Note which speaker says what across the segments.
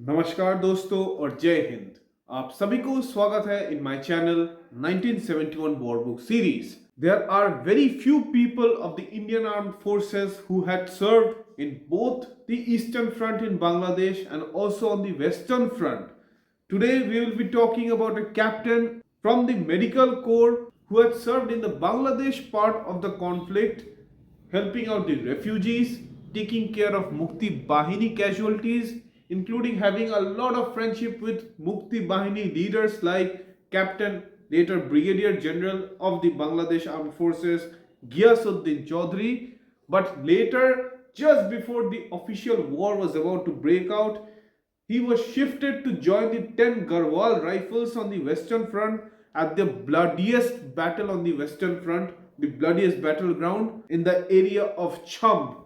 Speaker 1: नमस्कार दोस्तों और जय हिंद। आप सभी को स्वागत है in my channel 1971 War Book series. There are very few people of the Indian Armed Forces who had served in both the Eastern Front in Bangladesh and also on the Western Front. Today we will be talking about a captain from the Medical Corps who had served in the Bangladesh part of the conflict, helping out the refugees, taking care of Mukti Bahini casualties, including having a lot of friendship with Mukti Bahini leaders like Captain, later Brigadier General of the Bangladesh Armed Forces, Ghiyasuddin Chaudhry. But later, just before the official war was about to break out, he was shifted to join the 10 Garhwal Rifles on the Western Front at the bloodiest battle on the Western Front, the bloodiest battleground in the area of Chamb,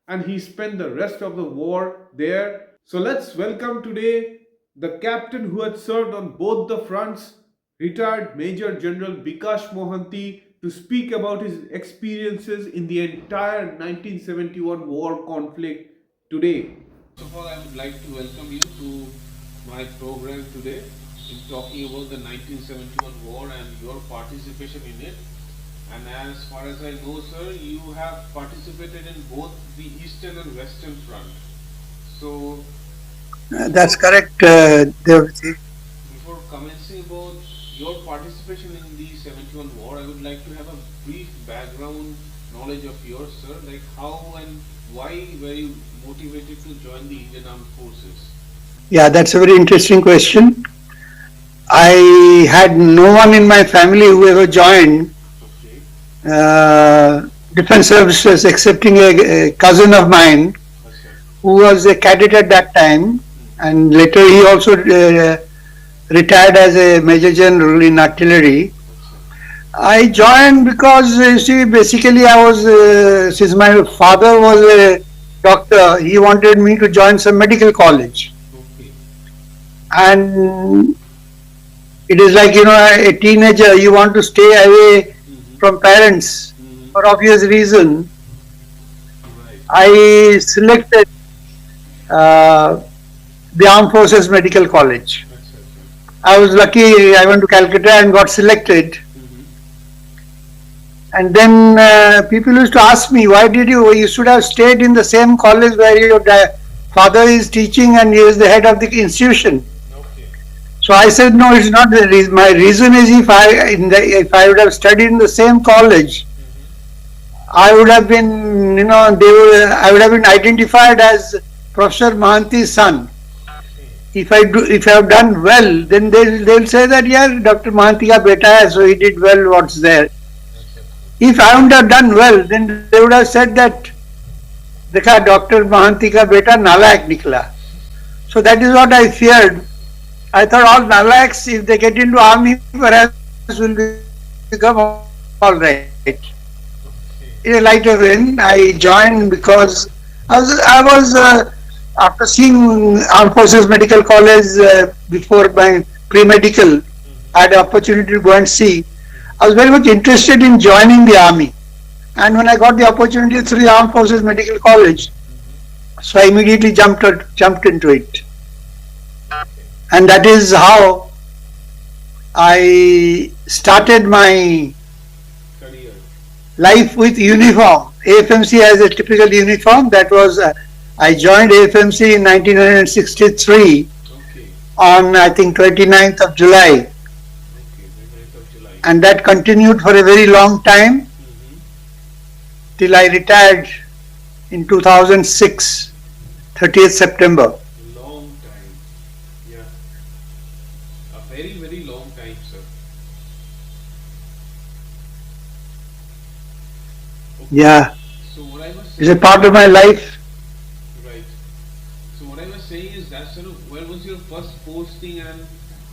Speaker 1: and he spent the rest of the war there. So let's welcome today the captain who had served on both the fronts, retired Major General Bikash Mohanti, to speak about his experiences in the entire 1971 war conflict today.
Speaker 2: First of all, I would like to welcome you to my program today in talking about the 1971 war and your participation in it. And as far as I know, sir, you have participated in both the Eastern and Western Front. So,
Speaker 3: That's correct, Devati.
Speaker 2: before commencing about your participation in the 71 war, I would like to have a brief background knowledge of yours, sir. Like how and why were you motivated to join the Indian Armed Forces?
Speaker 3: Yeah, that's a very interesting question. I had no one in my family who ever joined
Speaker 2: Okay.
Speaker 3: defense services excepting a cousin of mine who was a cadet at that time, and later he also retired as a major general in artillery. I joined because you see, basically I was since my father was a doctor, he wanted me to join some medical college,
Speaker 2: Okay.
Speaker 3: and it is like, a teenager, you want to stay away from parents for obvious reason.
Speaker 2: Right.
Speaker 3: I selected the Armed Forces Medical College. I was lucky, I went to Calcutta and got selected. And then people used to ask me, why did you should have stayed in the same college where your father is teaching and he is the head of the institution.
Speaker 2: Okay.
Speaker 3: So I said, no, it's not the reason. My reason is if I would have studied in the same college, I would have been, I would have been identified as Professor Mohanti's son. If I have done well, then they'll say that, yeah, Dr. Mohanti ka beta hai, so he did well what's there. If I wouldn't have done well, then they would have said that, dekha, Dr. Mohanti ka beta nalayak nikla. So that is what I feared. I thought all nalayaks, if they get into army, perhaps will become all right. In a lighter vein, I joined because I was after seeing Armed Forces Medical College before my pre-medical, I had the opportunity to go and see. I was very much interested in joining the army, and when I got the opportunity through the Armed Forces Medical College, so I immediately jumped into it, and that is how I started my
Speaker 2: Career.
Speaker 3: life with uniform. AFMC has a typical uniform. That was I joined AFMC in 1963
Speaker 2: Okay.
Speaker 3: on, I think, 29th of July,
Speaker 2: Okay. 29th of July.
Speaker 3: and that continued for a very long time till I retired in 2006, 30th September.
Speaker 2: Long time. Yeah. A very, very long time, sir. Okay.
Speaker 3: Yeah,
Speaker 2: So what I was
Speaker 3: it's a
Speaker 2: saying,
Speaker 3: part of my life.
Speaker 2: right. So what I was saying is that, sir, where was your first posting and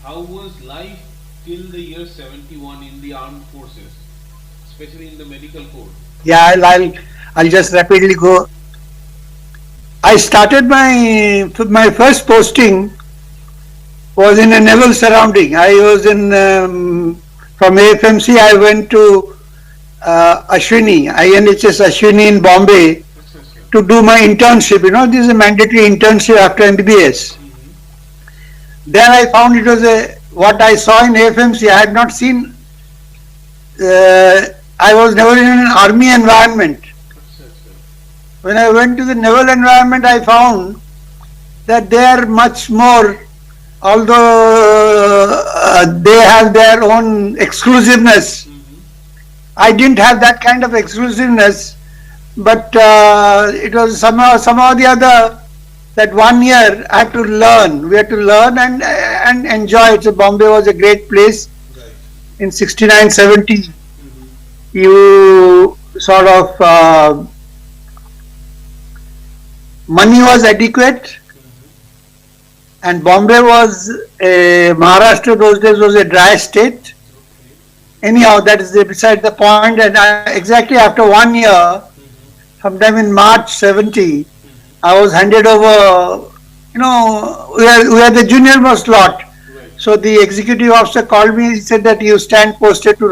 Speaker 2: how was life till the year 71 in the armed forces, especially in the medical corps?
Speaker 3: Yeah, I'll just rapidly go. I started my first posting was in a naval surrounding. I was in from AFMC. I went to Ashwini, INHS Ashwini in Bombay
Speaker 2: Yes, sir.
Speaker 3: to do my internship. This is a mandatory internship after MBBS. Then I found it was what I saw in AFMC. I had not seen. I was never in an army environment.
Speaker 2: अच्छा अच्छा
Speaker 3: When I went to the naval environment, I found that they are much more, although they have their own exclusiveness. I didn't have that kind of exclusiveness, but it was somehow or the other that 1 year I had to learn. We had to learn and enjoy it. So Bombay was a great place.
Speaker 2: right
Speaker 3: In 69, 70,
Speaker 2: mm-hmm.
Speaker 3: you sort of money was adequate, and Bombay was Maharashtra those days was a dry state. Anyhow, that is beside the point. And exactly after 1 year, sometime in March 70, I was handed over. We are the junior most lot.
Speaker 2: right
Speaker 3: So the executive officer called me. He said that you stand posted to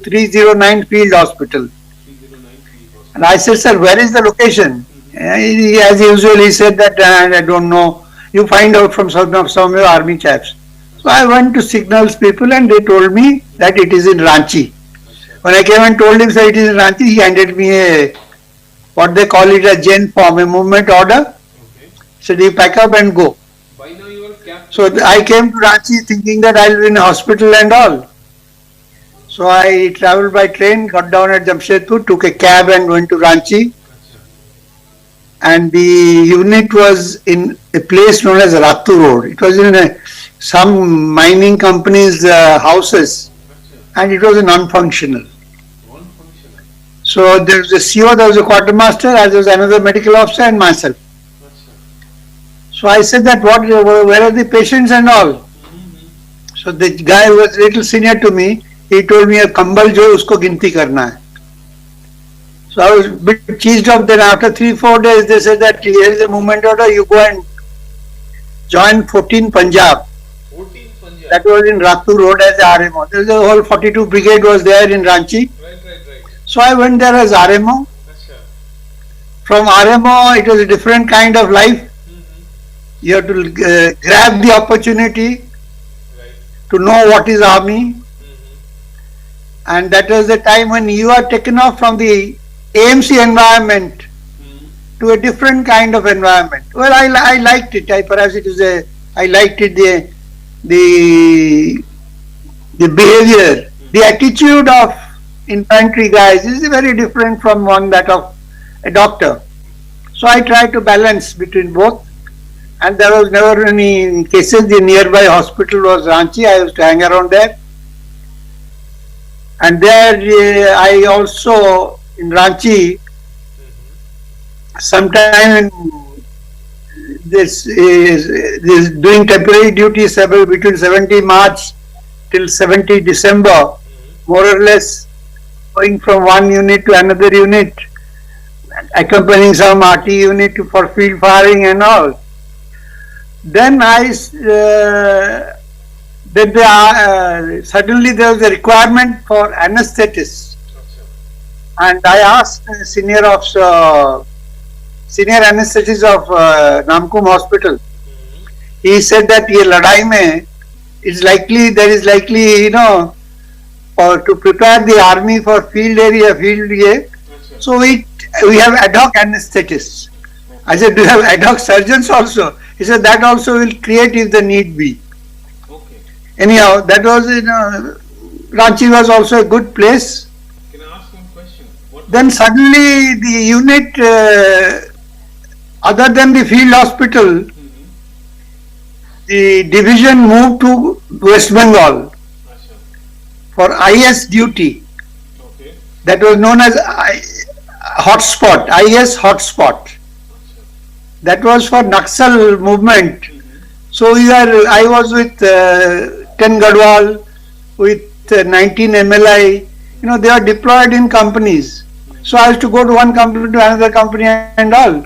Speaker 3: 309 Field Hospital.
Speaker 2: 309 feet
Speaker 3: And I said, sir, where is the location? As usual, he said that I don't know. You find out from some of your army chaps. So I went to signals people and they told me that it is in Ranchi.
Speaker 2: अच्छा
Speaker 3: When I came and told him, sir, it is in Ranchi, he handed me what they call it a Jen form, a movement order.
Speaker 2: okay
Speaker 3: Said, you pack up and go.
Speaker 2: by now you are captain
Speaker 3: So I came to Ranchi thinking that I'll be in a hospital and all. So I traveled by train, got down at Jamshedpur, took a cab and went to Ranchi.
Speaker 2: अच्छा
Speaker 3: And the unit was in a place known as Ratu Road. It was in some mining company's houses,
Speaker 2: अच्छा
Speaker 3: and it was non-functional.
Speaker 2: one functional
Speaker 3: So there was a CO, there was a quartermaster, there was another medical officer, and myself.
Speaker 2: अच्छा
Speaker 3: So I said that where are the patients and all?
Speaker 2: mm-hmm.
Speaker 3: So the guy who was a little senior to me, he told me a kambal jo hai, usko ginti karna hai. So I was a bit cheesed off. Then after 3-4 days, they said that here is a movement order, you go and join 14 Punjab.
Speaker 2: 14 Punjab
Speaker 3: That was in Ratu Road as RMO. There was the whole 42 Brigade was there in Ranchi.
Speaker 2: right
Speaker 3: So I went there as RMO.
Speaker 2: अच्छा
Speaker 3: From RMO, it was a different kind of life.
Speaker 2: mm-hmm.
Speaker 3: You have to grab the opportunity
Speaker 2: right
Speaker 3: to know what is army.
Speaker 2: mm-hmm.
Speaker 3: And that was the time when you are taken off from the AMC environment
Speaker 2: Mm-hmm.
Speaker 3: to a different kind of environment. Well, I liked it. I liked it, the behavior, the attitude of infantry guys is very different from one that of a doctor. So I tried to balance between both, and there was never any cases. The nearby hospital was Ranchi. I used to hang around there, and there I also in Ranchi sometime in this doing temporary duty between 70 March till 70 December, more or less going from one unit to another unit, accompanying some RT unit for field firing and all. Then suddenly there was a requirement for anesthetists,
Speaker 2: अच्छा
Speaker 3: and I asked the senior anesthetist of Namkum Hospital.
Speaker 2: mm-hmm.
Speaker 3: He said that ये लड़ाई में there is likely or to prepare the army for field ये.
Speaker 2: अच्छा
Speaker 3: So we have ad hoc anesthetists. I said, do you have ad hoc surgeons also? He said that also will create if the need be.
Speaker 2: okay
Speaker 3: Anyhow, that was Ranchi was also a good place.
Speaker 2: can I ask one question what
Speaker 3: Then suddenly the unit, other than the field hospital,
Speaker 2: mm-hmm.
Speaker 3: the division moved to West Bengal
Speaker 2: अच्छा
Speaker 3: for IS duty.
Speaker 2: okay
Speaker 3: That was known as hotspot, IS hotspot.
Speaker 2: अच्छा
Speaker 3: That was for Naxal movement.
Speaker 2: mm-hmm.
Speaker 3: So I was with 10 Gadwal, with 19 MLI. They are deployed in companies. So I used to go to one company to another company and all.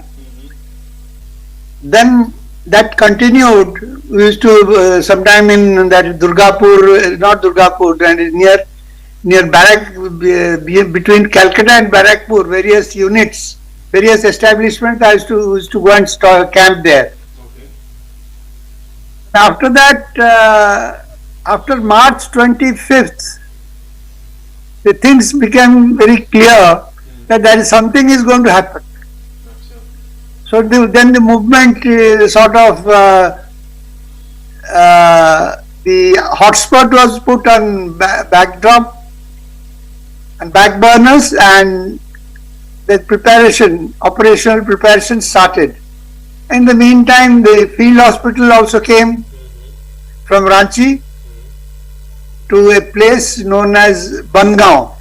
Speaker 3: Then that continued. We used to sometime in that Durgapur, not Durgapur, and near Barak, between Calcutta and Barakpur, various units, various establishments. I used to go and camp there.
Speaker 2: okay
Speaker 3: After that, after March 25th, the things became very clear that there is something is going to happen. So then the movement sort of the hotspot was put on backdrop and back burners, and the operational preparation started. In the meantime, the field hospital also came from Ranchi to a place known as Bangaon.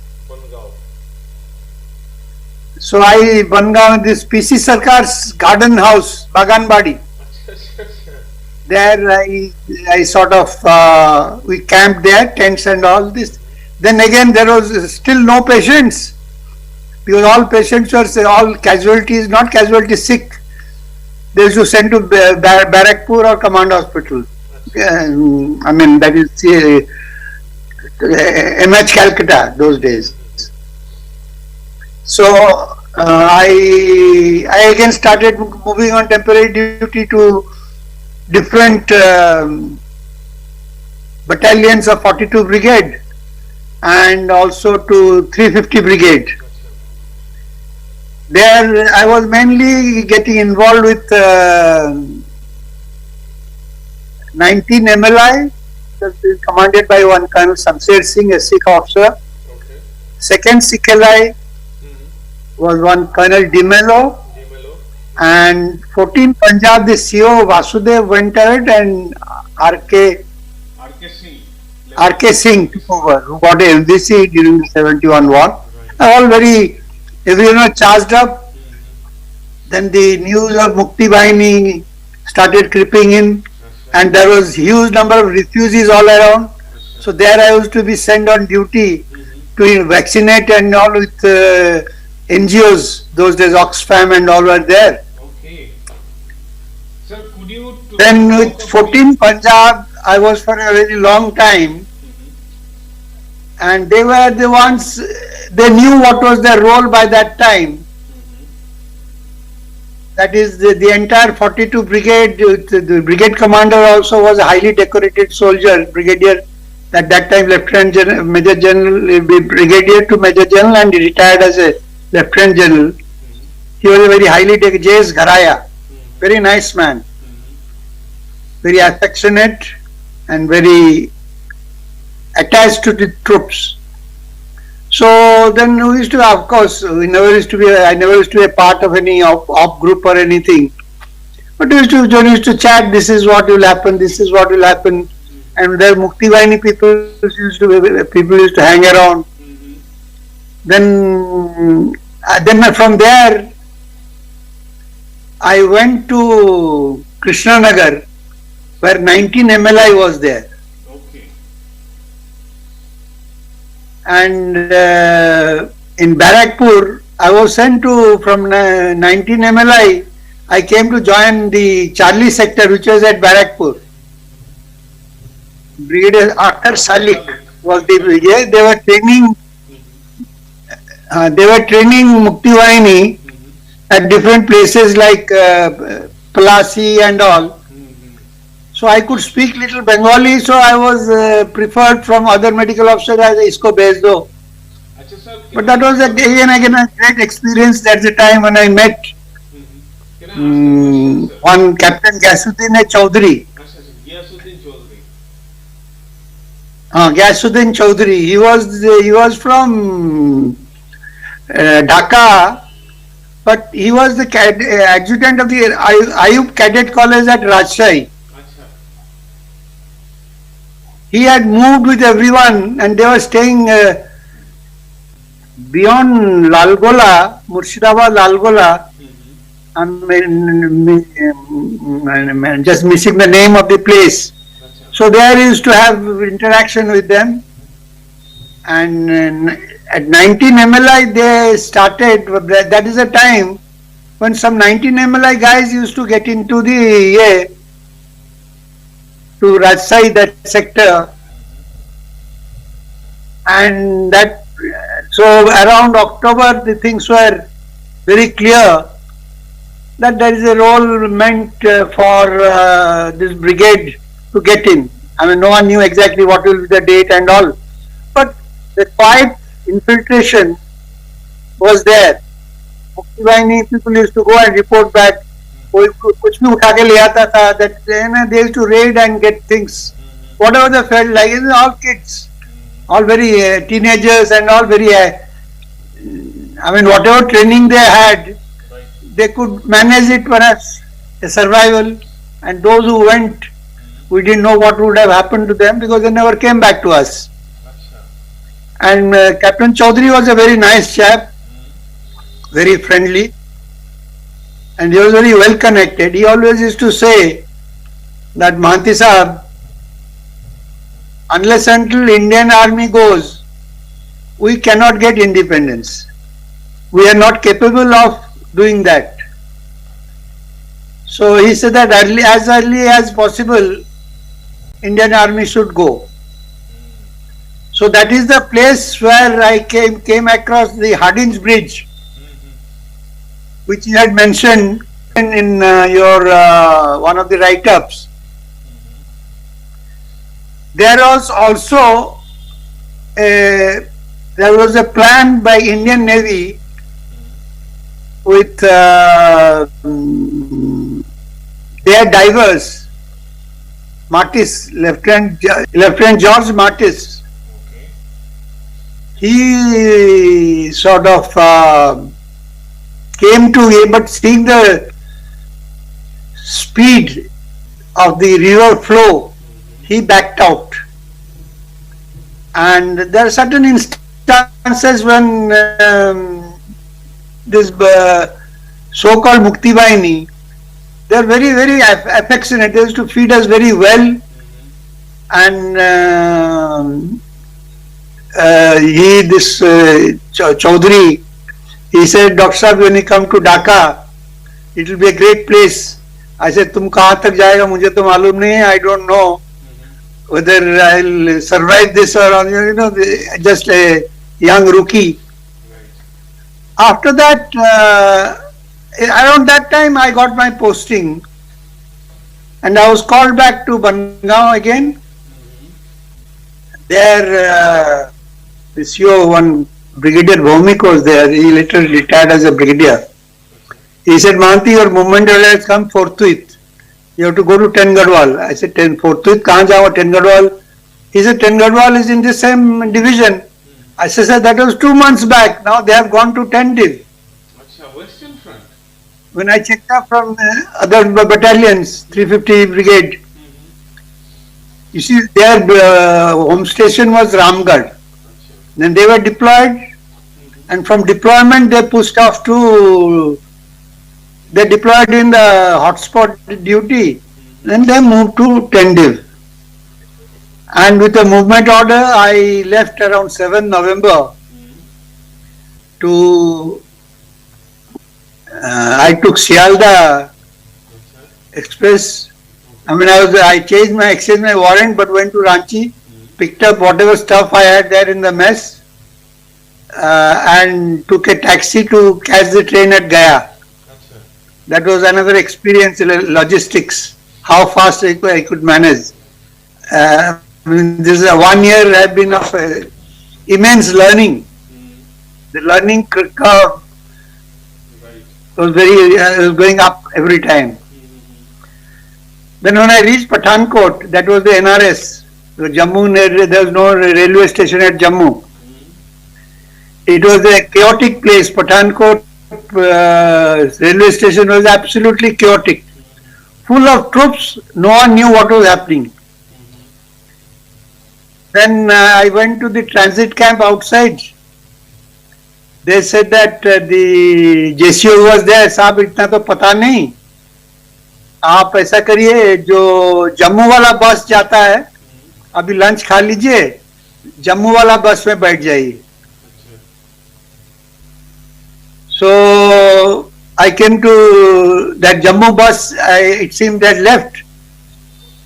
Speaker 3: So Bangaon, this PC Sarkar's garden house, Baganbadi. There I sort of, we camped there, tents and all this. Then again there was still no patients, because all patients were all casualties, not casualties, sick. They used to send to Barakpur or Command Hospital. I mean, that is MH Calcutta those days. So I again started moving on temporary duty to different battalions of 42 Brigade and also to 350 Brigade. There I was mainly getting involved with 19 MLI, commanded by one Colonel Samsher Singh, a Sikh officer. Second CLI was one Colonel Dimelo, and 14 Punjab, the CO Vasudev went ahead, and RK Singh took over, who got a MVC during the 71 war. All everyone was charged up. Then the news of Mukti Bahini started creeping in, and there was huge number of refugees all around. So there I used to be sent on duty to vaccinate and all with NGOs. Those days Oxfam and all were there.
Speaker 2: Okay. Sir, could you...
Speaker 3: Then with 14 Punjab, I was for a very long time, and they were the ones, they knew what was their role by that time. That is the entire 42 Brigade, the Brigade Commander also was a highly decorated soldier, Brigadier, at that time Lieutenant General, Major General, Brigadier to Major General, and he retired as a Lieutenant General. He was a very highly decorated, J.S. Gharaya, very nice man, very affectionate and very attached to the troops. So then we used to, of course, I never used to be a part of any op group or anything. But we used to chat, this is what will happen, this is what will happen. And there Mukti Bahini people used to hang around. Then from there, I went to Krishnanagar, where 19 MLI was there. And in Barakpur, I was sent to, from 19 MLI, I came to join the Charlie sector, which was at Barakpur. Brigadier Akhtar Salik was the brigade. They were training Mukti Bahini at different places like Palasi and all. So I could speak little Bengali, so I was preferred from other medical officers as isko bhej do. But that was again a great experience. That's the time when I met one Captain Gasuddin Chaudhary. Gasuddin Chaudhary. He was from Dhaka, but he was the adjutant of the Ayub Cadet College at Rajshahi. He had moved with everyone, and they were staying beyond Lalgola, Murshidabad, Lalgola. I'm just missing the name of the place. So there I used to have interaction with them. And at 19 MLI they started, that is a time when some 19 MLI guys used to get into the to Rajshahi, that sector, and that, so around October the things were very clear that there is a role meant for this brigade to get in. I mean, no one knew exactly what will be the date and all. But the quiet infiltration was there. Mukti Bahini people used to go and report back. कोई कुछ भी उठा के ले आता था. That they used to raid and get things. Whatever they felt like, it was all kids, all very teenagers and all very. I mean, whatever training they had, they could manage it perhaps a survival. And those who went, we didn't know what would have happened to them because they never came back to us. And Captain Chaudhary was a very nice chap, very friendly, and he was very well connected. He always used to say that Mohanti Sahab, unless until Indian Army goes, we cannot get independence. We are not capable of doing that. So he said that as early as possible, Indian Army should go. So that is the place where I came across the Hardinge Bridge, which you had mentioned in your one of the write-ups. There was also there was a plan by Indian Navy with their divers, Martis, Lieutenant George Martis. He sort of came to, but seeing the speed of the river flow, he backed out. And there are certain instances when this so-called Mukti Bahini, they are very, very affectionate. They used to feed us very well. And this Chaudhary, he said, Dr. Sahab, when you come to Dhaka, it will be a great place. I said, तुम कहाँ तक जाएगा मुझे तो मालूम नहीं है. I don't know whether I'll survive this or, you know, just a young rookie. After that, around that time, I got my posting, and I was called back to Bangaon again. There, the CEO, one Brigadier Bhaumik was there. He later retired as a brigadier. He said, Mohanti, your movement has come forthwith. You have to go to Ten Gadwal. I said, forthwith, kahan jao, Ten Gadwal? He said, Ten Gadwal is in the same division. I said, sir, that was 2 months back. Now they have gone to Tendiv.
Speaker 2: Western Front.
Speaker 3: When I checked up from other battalions, 350 Brigade, you see, their home station was Ramgarh. Then they were deployed, and from deployment they pushed off to, they deployed in the hotspot duty, then they moved to Tendiv. And with a movement order, I left around 7 November to, I took Sialda Express. I mean, I exchanged my warrant, but went to Ranchi, picked up whatever stuff I had there in the mess, and took a taxi to catch the train at Gaya. That was another experience in logistics, how fast I could manage. I mean, this is 1 year have been of immense learning. The learning curve was was going up every time. Then when I reached Pathankot, that was the NRS. Jammu, there was no railway station at Jammu. It was a chaotic place. Pathankot railway station was absolutely chaotic. Full of troops, no one knew what was happening. Then I went to the transit camp outside. They said that the JCO was there. साहब इतना तो पता नहीं. आप ऐसा करिए, जो जम्मू वाला बस जाता है, अभी लंच खा लीजिए, जम्मू वाला बस में बैठ जाइए. So I came to that Jammu bus. It seemed that left.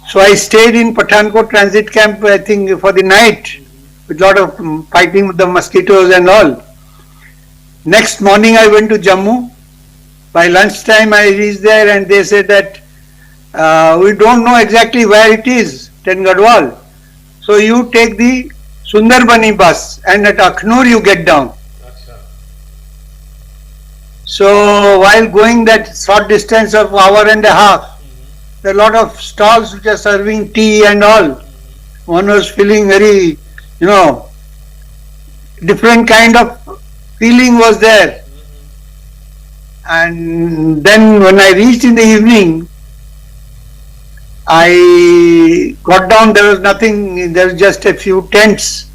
Speaker 3: So I stayed in Pathankot transit camp, I think, for the night, with a lot of fighting with the mosquitoes and all. Next morning I went to Jammu. By lunchtime I reached there, and they said that we don't know exactly where it is, 10 Gadwal. So you take the Sundarbani bus and at Akhnur you get down.
Speaker 2: Acha.
Speaker 3: So while going that short distance of hour and a half, there are a lot of stalls which are serving tea and all. One was feeling very, different kind of feeling was there. And then when I reached in the evening, I got down, there was nothing, there was just a few tents.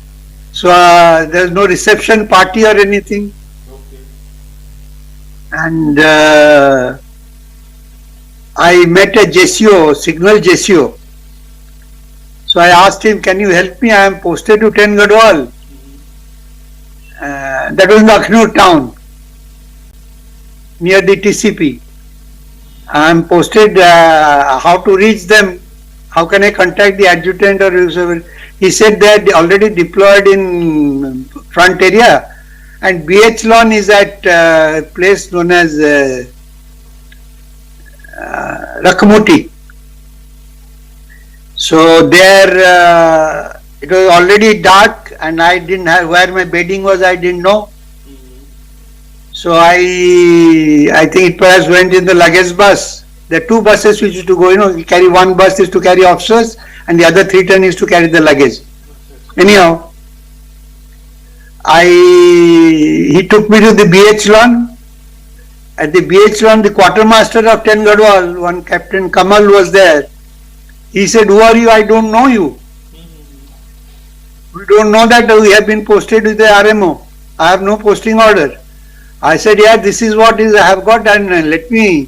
Speaker 3: So there was no reception party or anything.
Speaker 2: Okay.
Speaker 3: And I met a JCO, signal JCO. So I asked him, can you help me? I am posted to 10 Gadwal. That was in Akhnur town, near the TCP. I am posted, how to reach them, how can I contact the adjutant or whoever. He said they are already deployed in front area and BH Lawn is at a place known as Rakmoti. So there it was already dark and I didn't have, where my bedding was I didn't know. So I think it perhaps went in the luggage bus. There are two buses which used to go, you carry one bus is to carry officers and the other 310 is to carry the luggage. Anyhow, he took me to the BH lawn. At the BH lawn, the quartermaster of 10 Gadwal, one Captain Kamal was there. He said, who are you? I don't know you. We don't know that we have been posted with the RMO. I have no posting order. I said, yeah, this is what is I have got and let me.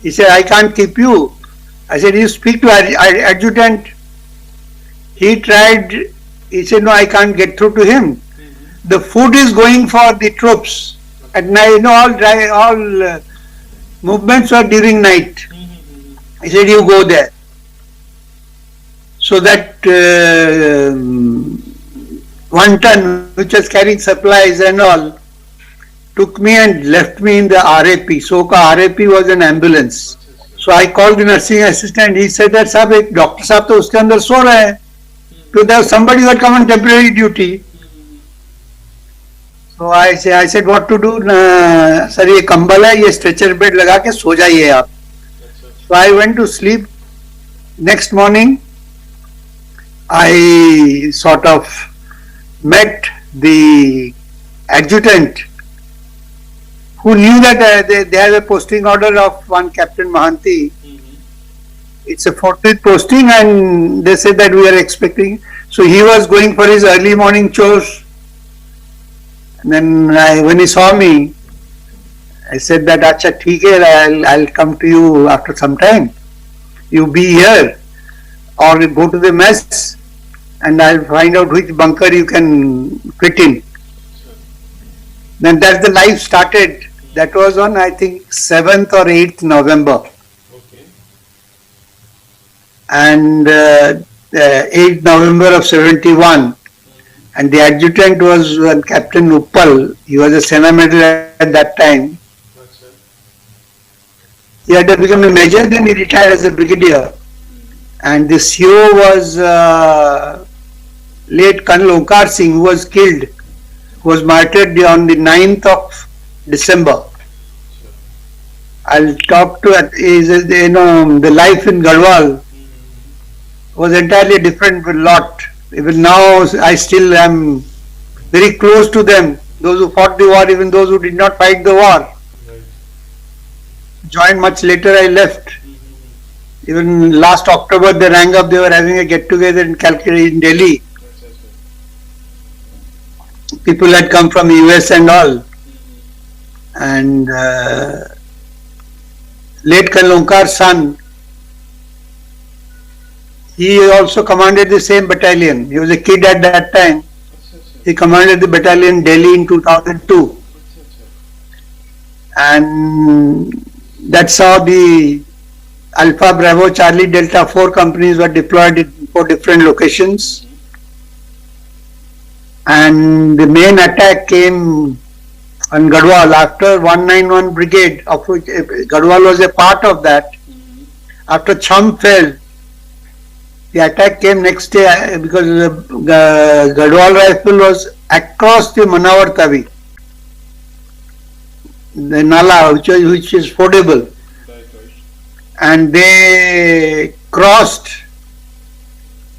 Speaker 3: He said, I can't keep you. I said, you speak to adjutant. He tried, he said, no, I can't get through to him. The food is going for the troops. At night, all movements are during night. He said, you go there. So that 1 ton, which was carrying supplies and all, took me and left me in the RAP. Soka RAP was an ambulance. So I called the nursing assistant. He said that Sahab, doctor Sahab to uske andar so rahe hai. So there was somebody who had come on temporary duty. So I said what to do? Sir, ये कंबल है, ये stretcher bed लगा के सो जाइए आप. So I went to sleep. Next morning, I sort of met the adjutant who knew that they had a posting order of one Captain Mohanti. It's a fortnight posting and they said that we are expecting. So he was going for his early morning chores. And then when he saw me, I said that, Acha, theek hai, I'll come to you after some time. You be here or go to the mess and I'll find out which bunker you can fit in. Then that's the life started. That was on, I think, 7th or 8th November.
Speaker 2: Okay.
Speaker 3: And 8th November of 71. And the adjutant was Captain Uppal. He was a Sena medal at that time.
Speaker 2: Acha.
Speaker 3: He had become a major, then he retired as a brigadier. And the CO was late Colonel Onkar Singh, who was killed, who was martyred on the 9th of December. I'll talk to the life in Gadwal was entirely different with lot. Even now I still am very close to them. Those who fought the war, even those who did not fight the war.
Speaker 2: Right.
Speaker 3: Joined much later, I left. Even last October they rang up, they were having a get together in Calcutta, in Delhi. People had come from US and all. And late Colonel Onkar's son, he also commanded the same battalion. He was a kid at that time. He commanded the battalion Delhi in 2002. And that's how the Alpha, Bravo, Charlie, Delta 4 companies were deployed in 4 different locations. And the main attack came on Gadwal after 191 Brigade, of which Gadwal was a part of that. after Chhamb fell, the attack came next day because the Gadwal rifle was across the Manawar Tavi, the Nala, which is fordable,
Speaker 2: Right, right.
Speaker 3: and they crossed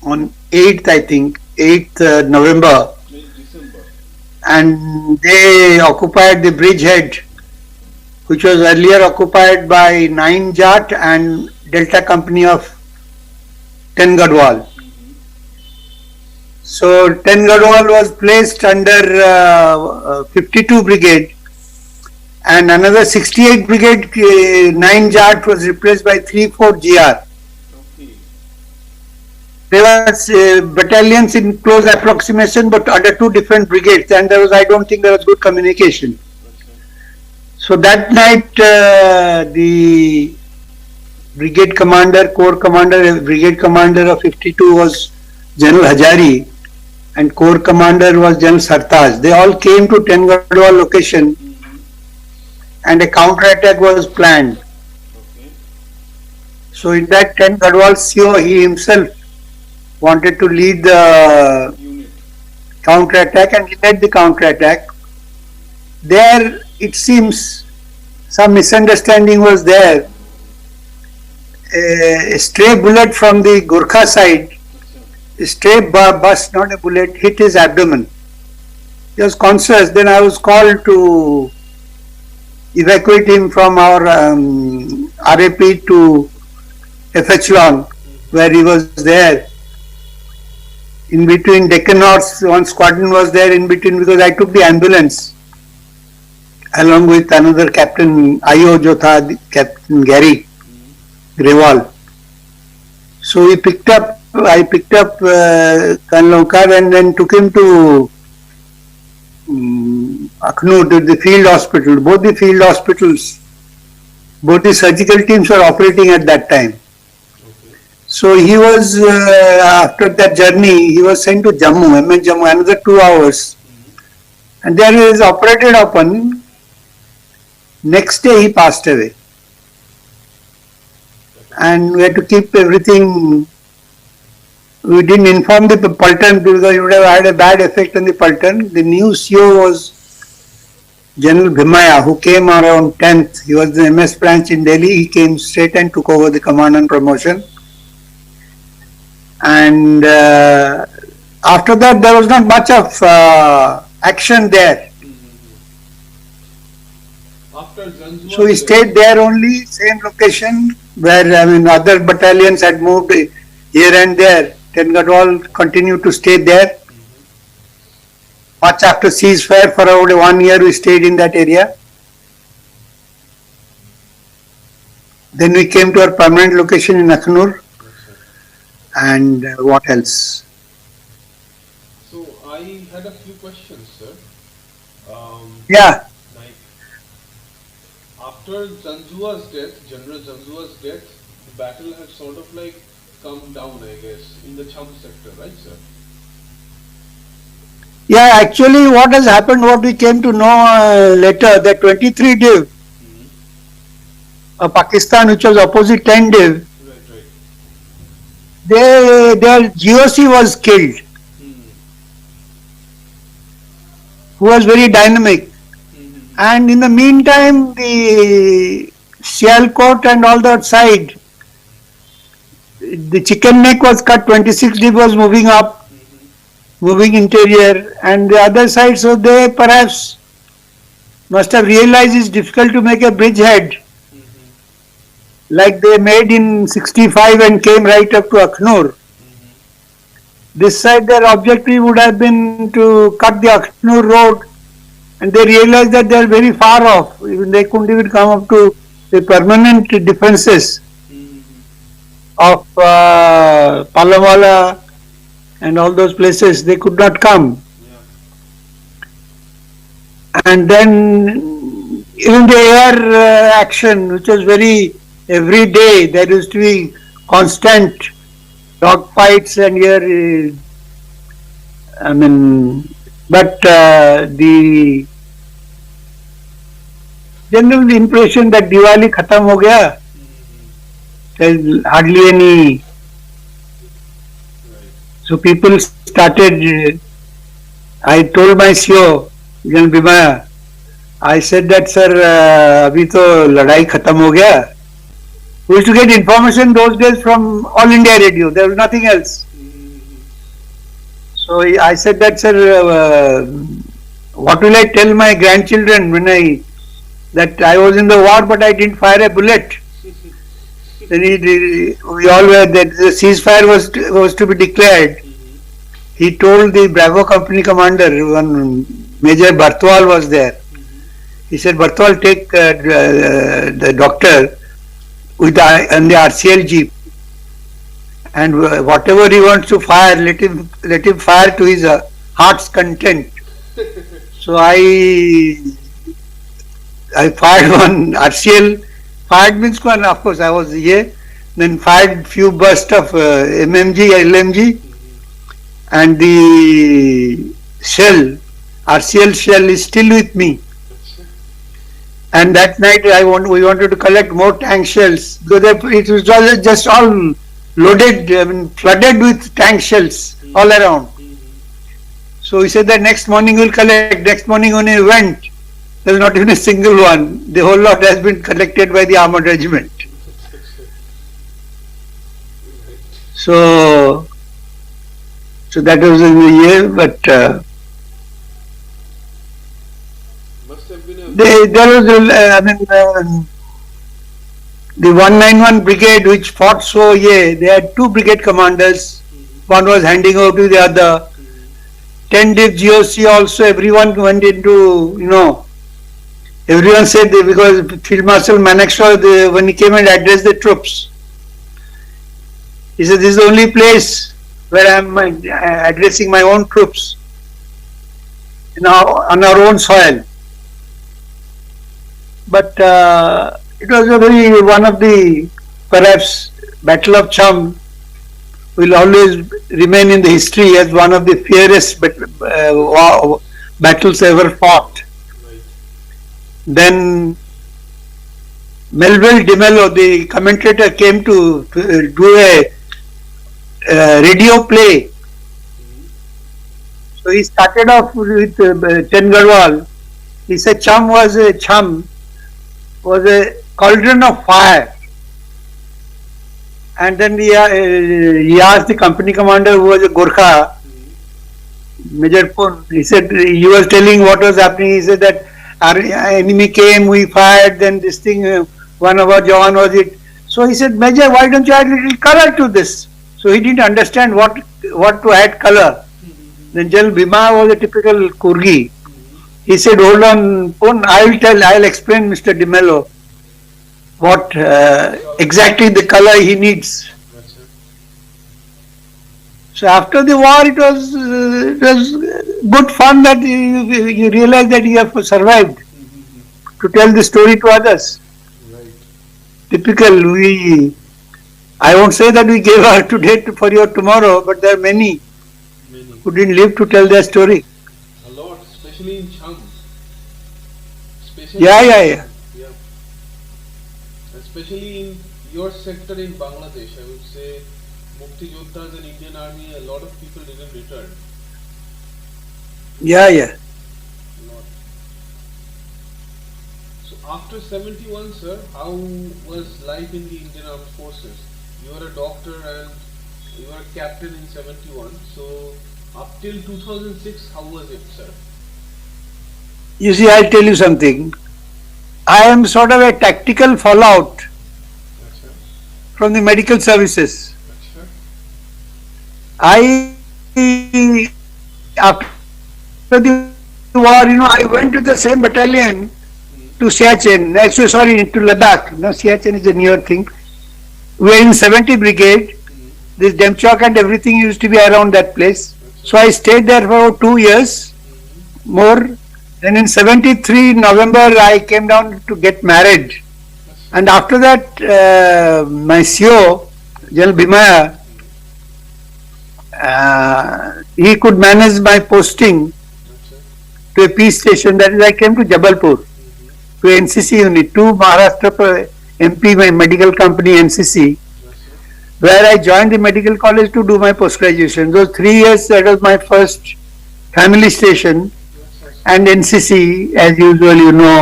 Speaker 3: on 8th, I think, 8th November,
Speaker 2: December.
Speaker 3: and they occupied the bridgehead, which was earlier occupied by 9 Jat and Delta Company of 10 Gadwal. So 10 Gadwal was placed under 52 Brigade, and another 68 Brigade 9 Jat was replaced by 3-4 GR.
Speaker 2: Okay.
Speaker 3: There was battalions in close approximation, but under 2 different brigades, and there was, I don't think there was good communication. So that night, the brigade commander, corps commander, brigade commander of 52 was General Hajari, and corps commander was General Sartaj. They all came to 10 Gadwal location, and a counter-attack was planned.
Speaker 2: Okay.
Speaker 3: So in that 10 Gadwal CO, he himself wanted to lead the
Speaker 2: Unit.
Speaker 3: counter-attack, and he led the counter-attack. There, it seems, some misunderstanding was there. A stray bullet from the Gurkha side, a stray bus, not a bullet, hit his abdomen. He was conscious. Then I was called to evacuate him from our RAP to Echelon, where he was there. In between, Deccan Horse, one squadron was there in between, because I took the ambulance along with another captain, IO jo tha, Captain Gary Grewal. So I picked up Colonel Onkar and then took him to Akhnur, to the field hospital. Both the field hospitals, both the surgical teams were operating at that time. So he was, after that journey, he was sent to Jammu, MS Jammu, another 2 hours. And there he was operated upon. Next day he passed away. And we had to keep everything. We didn't inform the Paltan because it would have had a bad effect on the Paltan. The new CO was General Bhimaya, who came around 10th. He was the MS branch in Delhi. He came straight and took over the command and promotion. And after that, there was not much of action there.
Speaker 2: After Zanzua,
Speaker 3: So we stayed there only, same location, where other battalions had moved here and there. 10 Gadwal continued to stay there. Much after ceasefire, for about 1 year we stayed in that area. Then we came to our permanent location in Akhnur. And what else?
Speaker 2: So I had a few questions, sir.
Speaker 3: Yeah.
Speaker 2: Like after Zanzua's death, General Zanzua's death, the battle had sort of like come down, I guess, in the Chhamb sector, right, sir?
Speaker 3: Yeah, actually what has happened, what we came to know later, that 23 Div, Pakistan, which was opposite 10 Div,
Speaker 2: Right.
Speaker 3: their GOC was killed, who was very dynamic. And in the meantime, the Sialkot and all that side, the chicken neck was cut, 26 Div was moving up, moving interior, and the other side, so they perhaps must have realized it's difficult to make a bridgehead, like they made in 65 and came right up to Akhnur. This side, their objective would have been to cut the Akhnur road, and they realized that they are very far off. Even they couldn't even come up to the permanent defences of Palamwala and all those places. They could not come. And then even the air action, which was very every day, there used to be constant dog fights and here, but the general impression that Diwali khatam ho gaya, There's hardly any.
Speaker 2: Right.
Speaker 3: So people started. I told my CEO, General Bima, I said that sir, अभी तो लड़ाई खत्म हो गया. We used to get information those days from All India Radio. There was nothing else. So I said that sir, what will I tell my grandchildren when that I was in the war but I didn't fire a bullet? Then we all were that the ceasefire was to be declared. He told the Bravo Company commander, one Major Bartwal was there. He said, Bartwal, take the doctor with and the RCL jeep, and whatever he wants to fire, let him fire to his heart's content. So I fired one RCL. Fired means one, of course I was here. Then fired few bursts of MMG, LMG, and the shell, RCL shell is still with me. And that night we wanted to collect more tank shells. Because it was just all loaded, flooded with tank shells all around. So we said that next morning we'll collect. Next morning when we went, there was not even a single one. The whole lot has been collected by the armored regiment. So that was in the year, but
Speaker 2: Must have been a
Speaker 3: there was, the 191 brigade which fought so they had two brigade commanders. One was handing over to the other. 10 div GOC also, everyone went into, everyone said because Field Marshal Manekshaw, when he came and addressed the troops, he said, this is the only place where I am addressing my own troops on our own soil. But it was one of the, perhaps, Battle of Chhamb will always remain in the history as one of the fiercest battles ever fought.
Speaker 2: right.
Speaker 3: Then Melville DeMello, the commentator, came to do a radio play. So he started off with Chen Garwal. He said Chhamb was a cauldron of fire. And then he asked the company commander, who was a Gorkha, Major Pun. He said, he was telling what was happening. He said that our enemy came, we fired, then this thing, one of our Jawan was it. So he said, Major, why don't you add a little color to this? So he didn't understand what to add color. Then General Bhima was a typical Kurgi. He said, hold on, Pun, I'll explain Mr. DeMello what exactly the color he needs.
Speaker 2: That's it.
Speaker 3: So after the war, it was good fun that you realize that you have survived to tell the story to others.
Speaker 2: Right.
Speaker 3: Typical, I won't say that we gave our today for your tomorrow, but there are many
Speaker 2: Many.
Speaker 3: who didn't live to tell their story.
Speaker 2: A lot, especially in Chhamb.
Speaker 3: Yeah.
Speaker 2: Yeah. Especially in your sector in Bangladesh, I would say Mukti Yoddhas and Indian Army, a lot of people didn't return.
Speaker 3: Yeah.
Speaker 2: A lot. So after 71, sir, how was life in the Indian Armed Forces? You were a doctor and you were a captain in 71. So up till 2006, how was it, sir?
Speaker 3: You see, I'll tell you something. I am sort of a tactical fallout
Speaker 2: Achha.
Speaker 3: from the medical services.
Speaker 2: Achha.
Speaker 3: After the war, I went to the same battalion to Siachen, to Ladakh. No, Siachen is a newer thing. We were in 70 Brigade. This Demchok and everything used to be around that place. So I stayed there for 2 years more. Then in 73 November, I came down to get married. And after that, my CEO, General Bhima, he could manage my posting to a peace station. That is, I came to Jabalpur, to NCC unit, to Maharashtra MP, my medical company NCC. where I joined the medical college to do my post-graduation. Those 3 years, that was my first family station, and NCC, as usual, you know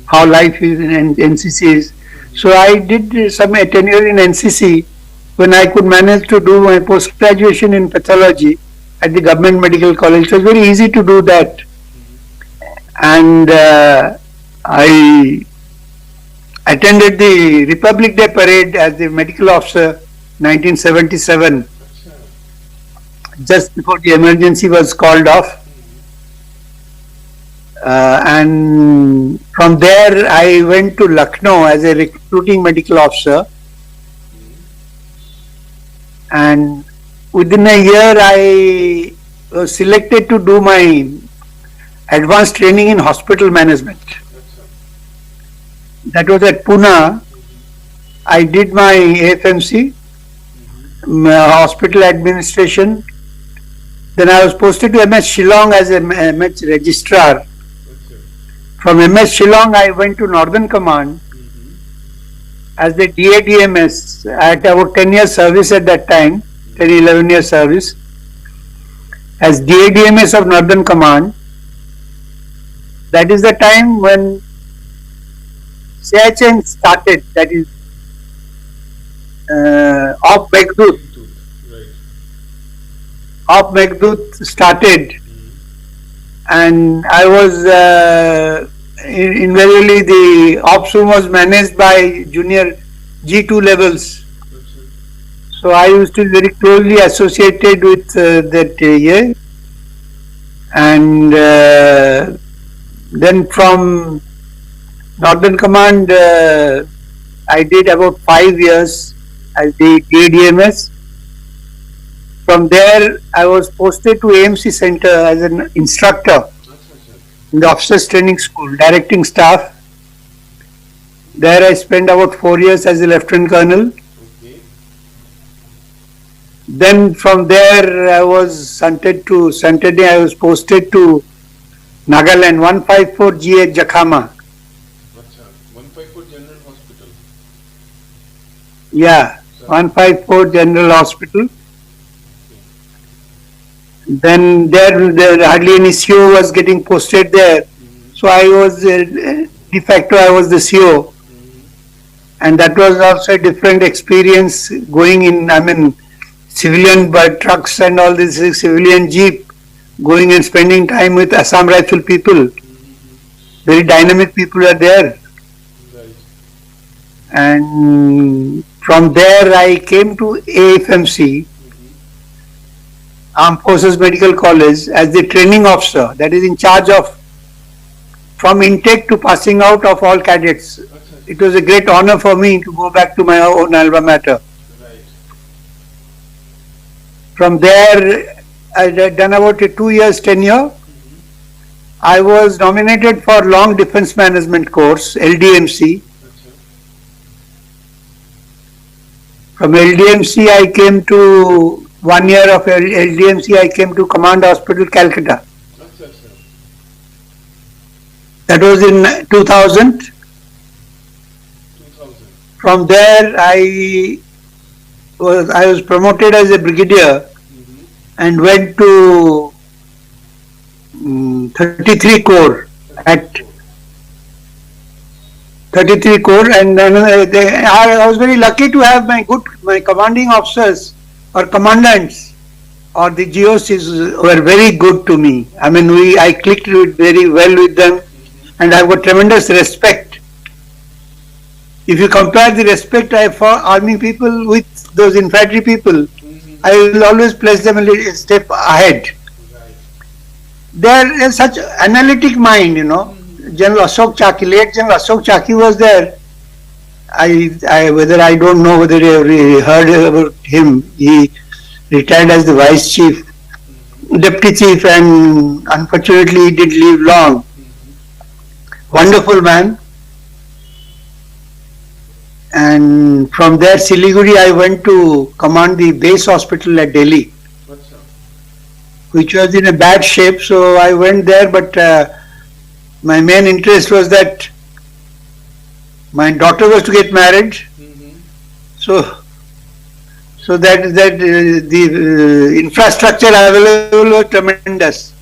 Speaker 3: how life is in NCC is. So I did some tenure in NCC when I could manage to do my post-graduation in pathology at the government medical college. It was very easy to do that. And I attended the Republic Day parade as the medical officer 1977, just before the emergency was called off. And from there I went to Lucknow as a recruiting medical officer, and within a year I was selected to do my advanced training in hospital management. That was at Pune. I did my AFMC, hospital administration. Then I was posted to MS Shillong as a MS registrar. From MS Shillong I went to Northern Command as the DADMS at about 10 years service at that time, 10-11 years service, as DADMS of Northern Command. That is the time when CHN started, that is of Meghdut. Of Meghdut started, and I was invariably the ops room was managed by junior G2 levels. So I used to be very closely associated with that year, and then from Northern Command I did about 5 years as the DADMS. From there I was posted to AMC Center as an instructor in the officers training school, directing staff. There I spent about 4 years as a lieutenant colonel. Then from there I was I was posted to Nagaland, 154 GH Jakhama.
Speaker 2: 154 General Hospital.
Speaker 3: Yeah, 154 General Hospital. Then there hardly any CO was getting posted there. So I was de facto I was the CO. And that was also a different experience going in, I mean, civilian trucks and all this civilian jeep, going and spending time with Assam Rifle people. Very dynamic people are there.
Speaker 2: Right.
Speaker 3: And from there I came to AFMC, Armed Forces Medical College, as the training officer, that is in charge of from intake to passing out of all cadets. It was a great honor for me to go back to my own alma mater.
Speaker 2: Right.
Speaker 3: From there I had done about a 2 years tenure. I was nominated for Long Defense Management course, LDMC. From LDMC I came to 1 year of LDMC, I came to Command Hospital, Calcutta. That was in 2000. From there I was promoted as a brigadier and went to 33 Corps at 33 Corps, and then I was very lucky to have my commanding officers or commandants or the GOCs were very good to me. I mean, I clicked very well with them, and I've got tremendous respect. If you compare the respect I have for army people with those infantry people, I will always place them a little step ahead. They are such analytic mind, you know. General Ashok Chaki, late General Ashok Chaki was there. Whether I don't know whether you heard about him. He retired as the vice chief, deputy chief, and unfortunately he did live long. Wonderful man. And from there, Siliguri, I went to command the base hospital at Delhi, which was in a bad shape. So I went there, but my main interest was that my daughter was to get married. So the infrastructure available was tremendous.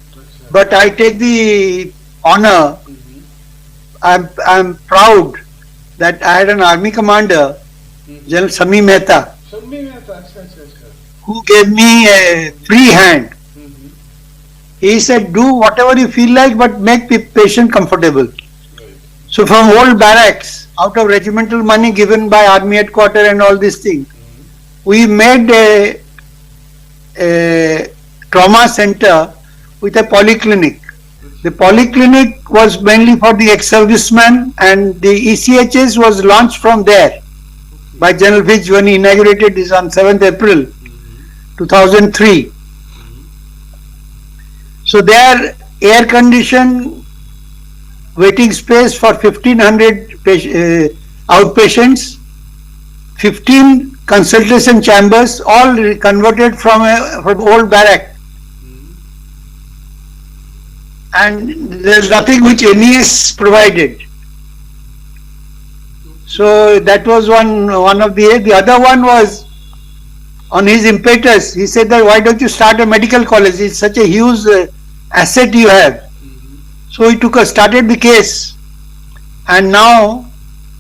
Speaker 3: But I take the honor. I'm proud that I had an army commander, General Sami Mehta, who gave me a free hand. He said, do whatever you feel like, but make patient comfortable. So from old barracks, out of regimental money given by army headquarters and all these things, we made a trauma center with a polyclinic. The polyclinic was mainly for the ex-servicemen, and the ECHS was launched from there by General Vij when he inaugurated this on 7th April 2003. So there, air-conditioned waiting space for 1500 outpatients, 15 consultation chambers, all converted from old barrack. And there's nothing which NES provided. So that was one of the other one was on his impetus. He said that why don't you start a medical college? It's such a huge asset you have. So he started the case, and now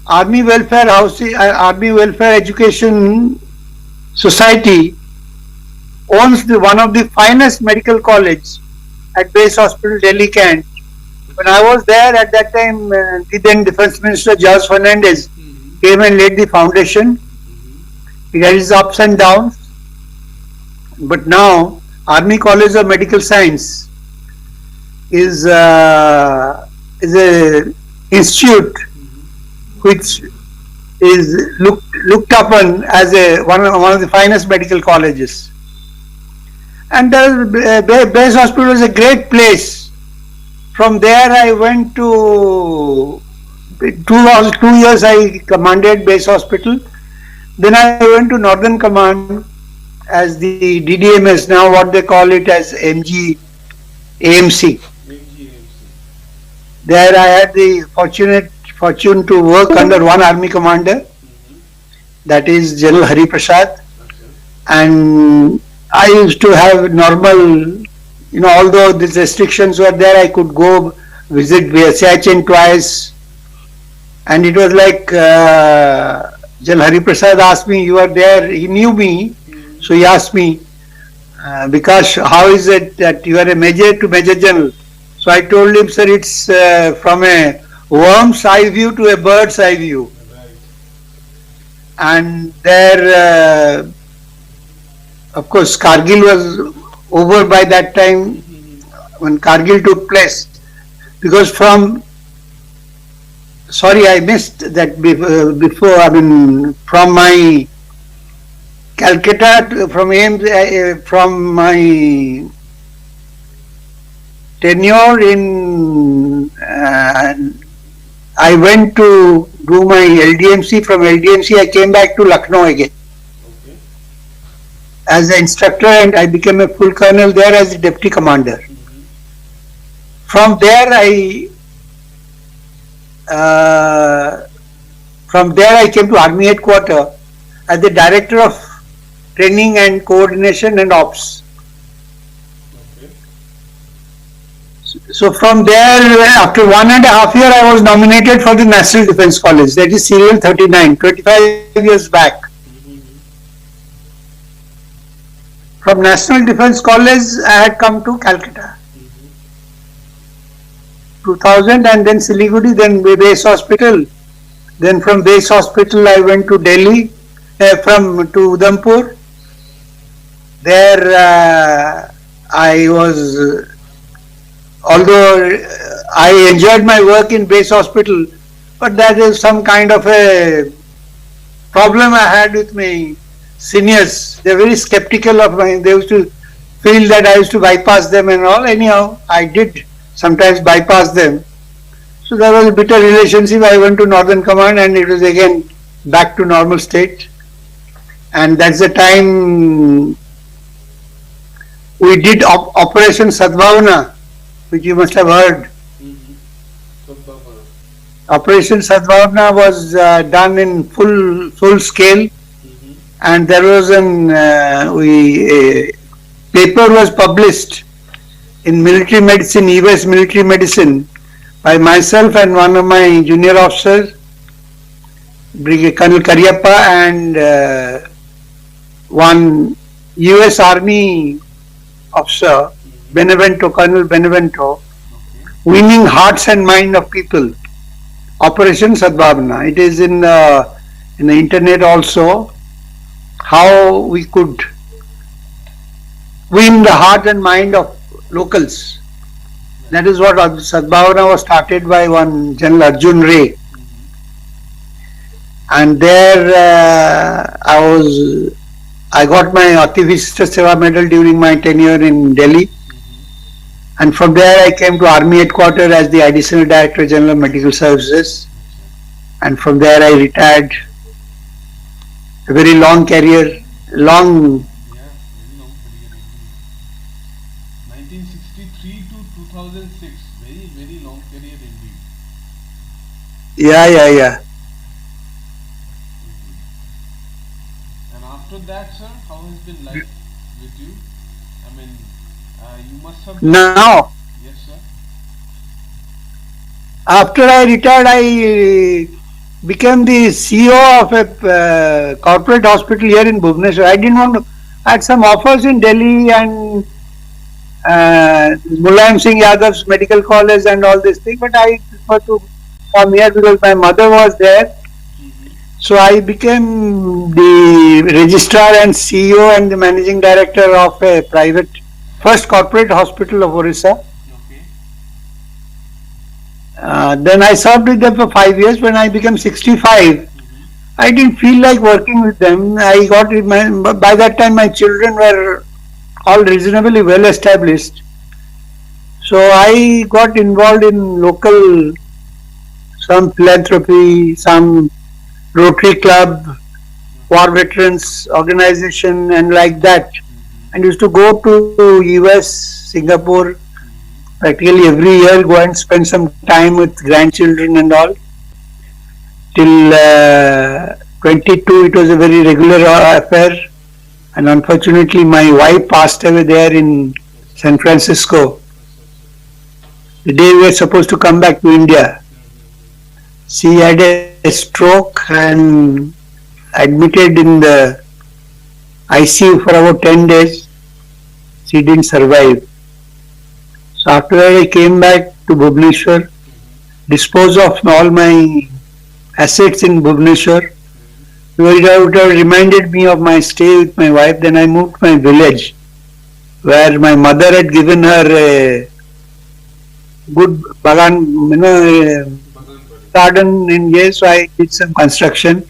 Speaker 3: Army Welfare Education Society owns one of the finest medical college at Base Hospital, Delhi, Kent. When I was there at that time, the then Defence Minister George Fernandez came and laid the foundation. It had its ups and downs, but now Army College of Medical Science is a institute which is looked upon as one of the finest medical colleges. And Base Hospital is a great place. From there I went to 2 years I commanded Base Hospital. Then I went to Northern Command as the DDMS, now what they call it as MG AMC. There I had the fortune to work under one army commander, that is General Hari Prasad, and I used to have normal, although these restrictions were there, I could go visit Siachen twice, and it was like General Hari Prasad asked me, you are there, he knew me, so he asked me, Bikash, how is it that you are a major to Major General? So I told him, sir, it's from a worm's eye view to a bird's eye view. And there, of course, Kargil was over by that time when Kargil took place. Because sorry, I missed that before, from my Calcutta, from my tenure in, I went to do my LDMC. From LDMC, I came back to Lucknow again as an instructor, and I became a full colonel there as a deputy commander. From there, I came to Army Headquarters as the Director of Training and Coordination and Ops. So from there, after 1.5 years, I was nominated for the National Defence College, that is serial 39, 25 years back. From National Defence College, I had come to Calcutta. 2000, and then Siliguri, then Base Hospital. Then from Base Hospital, I went to Delhi, to Udhampur. There, I was, although I enjoyed my work in Base Hospital, but that is some kind of a problem I had with my seniors. They are very skeptical of me. They used to feel that I used to bypass them and all. Anyhow, I did sometimes bypass them. So there was a bitter relationship. I went to Northern Command, and it was again back to normal state. And that's the time we did Operation Sadbhavana, which you must have heard. Operation Sadbhavana was done in full scale, and there was an paper was published in military medicine, US military medicine, by myself and one of my junior officers, Brigadier Colonel Karyappa, and one US Army officer, Benevento, Colonel Benevento, winning hearts and mind of people. Operation Sadbhavana. It is in the internet also. How we could win the heart and mind of locals. That is what Sadbhavana was started by one General Arjun Ray. And there I got my Ati Vishishta Seva medal during my tenure in Delhi. And from there I came to Army Headquarters as the Additional Director General of Medical Services. And from there I retired. A very long career, long.
Speaker 2: Yeah, very long career indeed. 1963 to 2006, very, very long career indeed.
Speaker 3: Yeah.
Speaker 2: And after that, sir, how has been life with you? I mean, you must have.
Speaker 3: Now,
Speaker 2: Yes, sir.
Speaker 3: after I retired, I became the CEO of a corporate hospital here in Bhubaneswar. I didn't want to. I had some offers in Delhi and Mulayam Singh Yadav's medical college and all this thing, but I prefer to come here because my mother was there. So I became the registrar and CEO and the managing director of a private first corporate hospital of Orissa.
Speaker 2: Okay.
Speaker 3: Then I served with them for 5 years. When I became 65, I didn't feel like working with them. I got it. By that time, my children were all reasonably well established. So I got involved in local, some philanthropy, some Rotary Club, War Veterans Organization, and like that. And used to go to US, Singapore, practically every year, go and spend some time with grandchildren and all. Till 22, it was a very regular affair. And unfortunately, my wife passed away there in San Francisco. The day we were supposed to come back to India. She had a stroke and admitted in the ICU for about 10 days. She didn't survive. So after that I came back to Bhubaneswar, disposed of all my assets in Bhubaneswar. It would have reminded me of my stay with my wife. Then I moved to my village where my mother had given her a good bagan, garden in here, so I did some construction.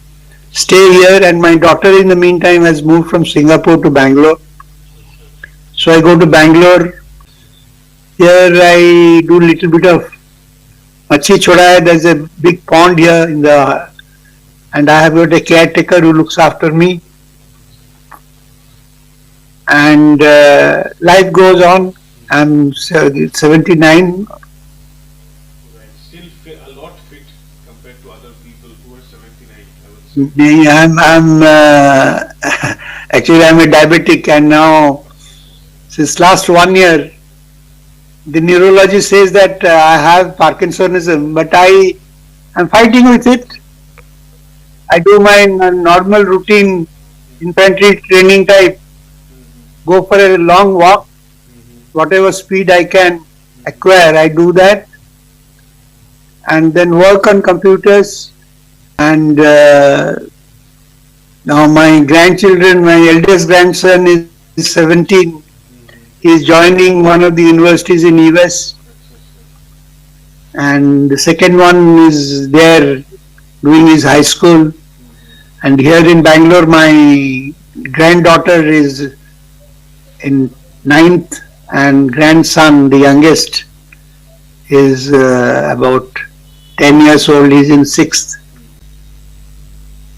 Speaker 3: Stay here, and my daughter in the meantime has moved from Singapore to Bangalore. So I go to Bangalore. Here I do little bit of machi choda. There's a big pond here and I have got a caretaker who looks after me. And life goes on. I'm 79.
Speaker 2: Still a lot fit compared to other people who are 79, I would say.
Speaker 3: Actually I'm a diabetic, and now since last 1 year the neurologist says that I have Parkinsonism, but I am fighting with it. I do my normal routine infantry training type, go for a long walk, whatever speed I can acquire, I do that, and then work on computers. And now my grandchildren, my eldest grandson is 17. He is joining one of the universities in US, and the second one is there doing his high school. And here in Bangalore, my granddaughter is in 9th, and grandson, the youngest, is about 10 years old. He's in 6th.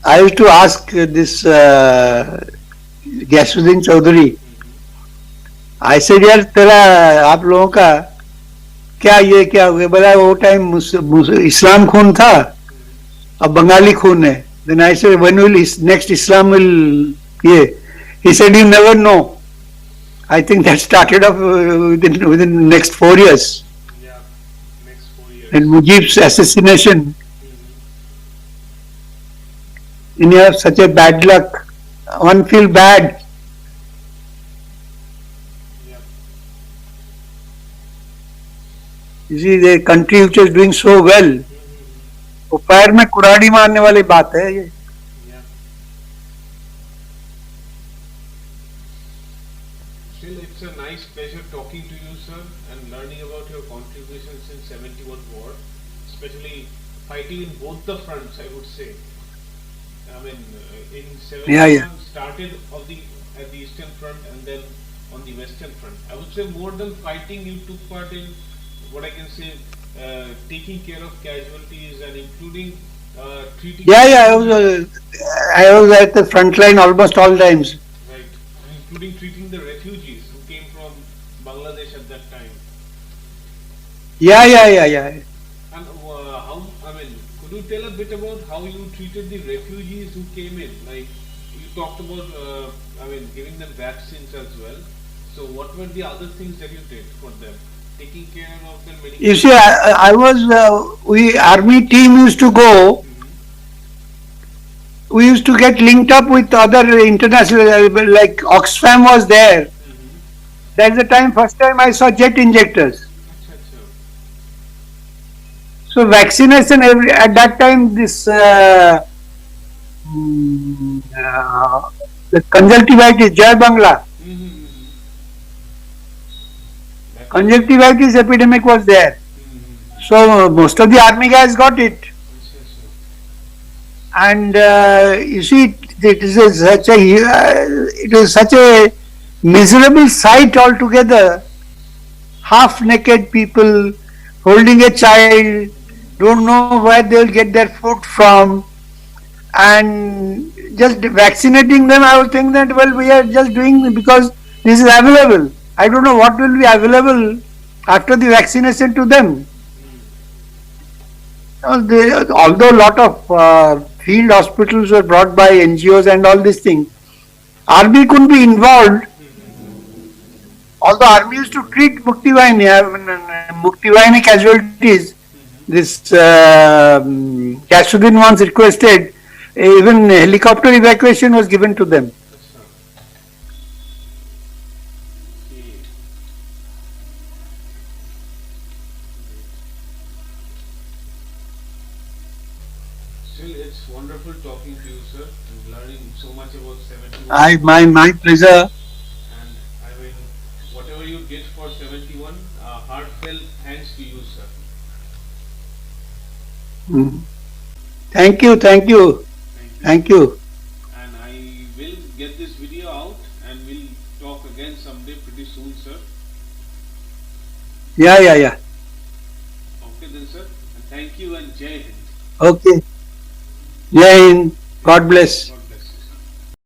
Speaker 3: I used to ask this Gyasuddin Chaudhary, I said, यार तेरा आप लोगों का क्या ये क्या हो गया? बोला वो टाइम इस्लाम खून था, अब बंगाली खून है. Then I said, when will next Islam will? Yeah. He said, you never know. I think that started off within the next 4 years.
Speaker 2: Yeah, next 4 years.
Speaker 3: And Mujib's assassination. And you have such a bad luck. One feel bad.
Speaker 2: Yeah.
Speaker 3: You see, the country which is doing so well, वो पैर में कुराड़ी मारने वाली बात है ये.
Speaker 2: Yeah. Still, it's a nice pleasure talking to you, sir, and learning about your contributions in 71 war, especially fighting in both the fronts, I would say. I mean, in 71
Speaker 3: Yeah.
Speaker 2: started at the eastern front and then on the western front. I would say more than fighting, you took part in what I can say, taking care of casualties and including treating.
Speaker 3: Yeah. I was at the front line almost all times.
Speaker 2: Right, including treating the refugees who came from Bangladesh at that time.
Speaker 3: Yeah.
Speaker 2: And how, I mean, could you tell a bit about how you treated the refugees who came in? Like, you talked about, I mean, giving them vaccines as well. So, what were the other things that you did for them? Taking care of them medical.
Speaker 3: You see, I was, we army team used to go. We used to get linked up with other international, like Oxfam was there. That's the first time I saw jet injectors. So vaccination at that time, this the conjunctivitis, Jai Bangla, conjunctivitis epidemic was there. So most of the army guys got it. And you see, it is such a miserable sight altogether. Half-naked people holding a child, don't know where they will get their food from, and just vaccinating them. I would think that, well, we are just doing because this is available. I don't know what will be available after the vaccination to them. Although a lot of field hospitals were brought by NGOs and all these things, army couldn't be involved. Although army used to treat Mukti Bahini casualties, this Casualties once requested, even helicopter evacuation was given to them.
Speaker 2: Still, it's wonderful talking to you, sir, and learning so much about 71.
Speaker 3: My pleasure.
Speaker 2: And I mean, whatever you did for 71, heartfelt thanks to you, sir.
Speaker 3: Thank you.
Speaker 2: Thank you.
Speaker 3: And
Speaker 2: And I will get this video out and we'll talk again someday pretty soon, sir.
Speaker 3: Yeah.
Speaker 2: Okay then, sir. And thank you and Jai Hind.
Speaker 3: Okay. Jai Hind. God bless.